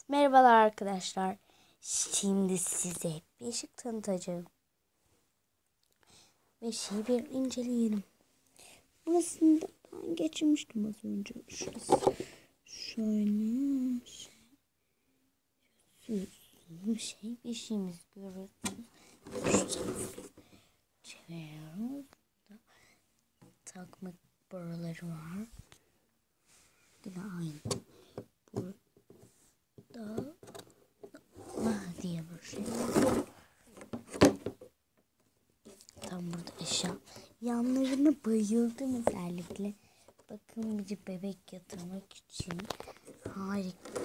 Merhabalar arkadaşlar. Şimdi size beşik tanıtacağım. Beşiği bir inceleyelim. Burasını da ben geçirmiştim az önce. Şurası şöyle beşiğimiz görüyorsunuz. Çeviriyoruz. Takma boruları var. Yine aynı. Burada diye bir şey. Tam burada eşya. Yanlarına bayıldım özellikle. Bakın bir bebek yatırmak için harika.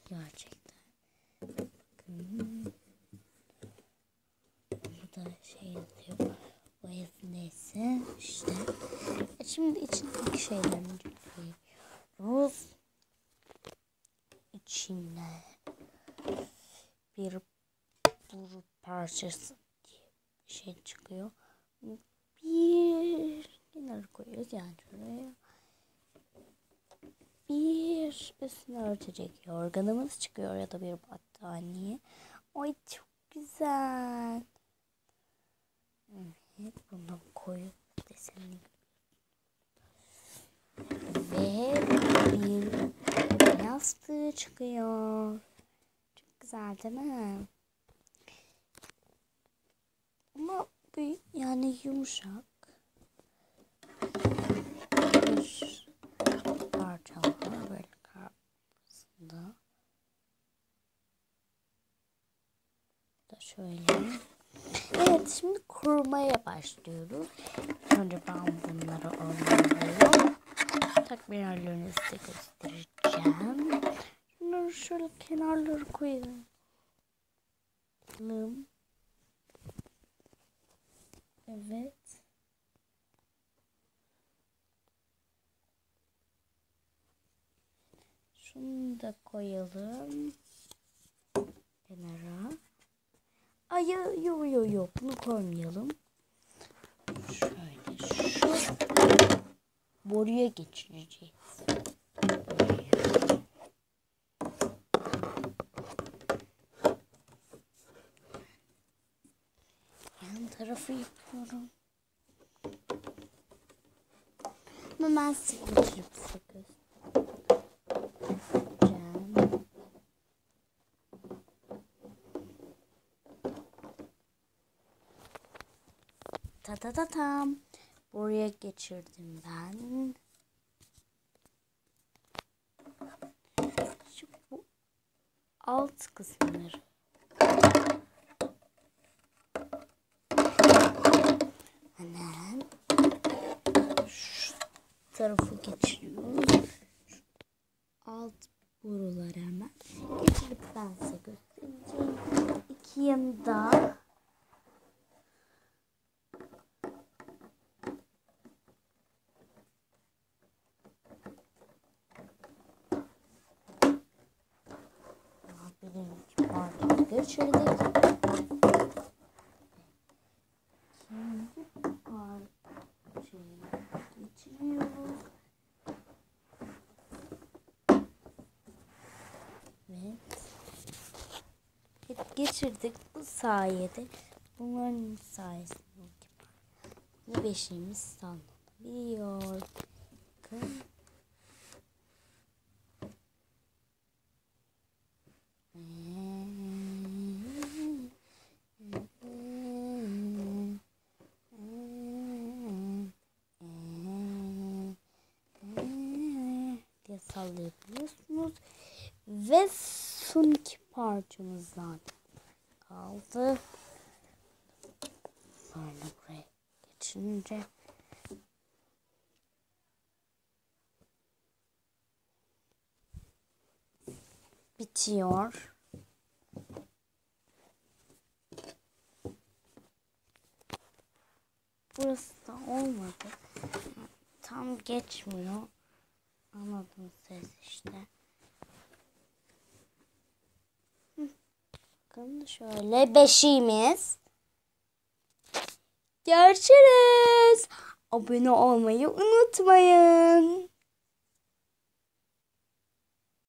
Gerçekten. Bakın. Bu da şey yazıyor. O ev neyse işte. Şimdi içindeki şeylerini inceliyoruz. İçine bir boru parçası diye bir şey çıkıyor. Bir kenara koyuyoruz yani şuraya. Bir üstüne örtecek yorganımız çıkıyor ya da bir battaniye. Ay çok güzel. Evet, bunu koyup desenini ve bir yastığı çıkıyor. Çok güzel değil mi? Ama bu yani yumuşak. Bir parça var böyle karşısında. Da şöyle. Evet, şimdi kurmaya başlıyoruz. Önce ben bunları alıyorum. Takviyelerinizi size göstereceğim. Şunları şöyle kenarları koyalım. Evet. Şunu da koyalım. Kenara. Ay yo bunu koymayalım. Şöyle şu boruya geçireceğiz. Yan tarafı yapıyorum. Ama ben size geçirip sakız. Tam. Buraya geçirdim ben. Şu bu alt kısımları. Hemen şu tarafı geçiriyoruz. Şu alt boruları hemen geçirip ben size göstereceğim. İki yanında birinci parçayı geçirdik. İkinci parçayı geçiriyoruz. Evet, geçirdik. Bu sayede bunların sayesinde beşiğimiz sallanabiliyor. Bakın. diye sallayabiliyorsunuz. Ve son iki parçamızdan kaldı. Böyle buraya geçince bitiyor. Burası da olmadı. Tam geçmiyor. Anladınız siz işte. Bakın şöyle beşiğimiz. Görüşürüz. Abone olmayı unutmayın.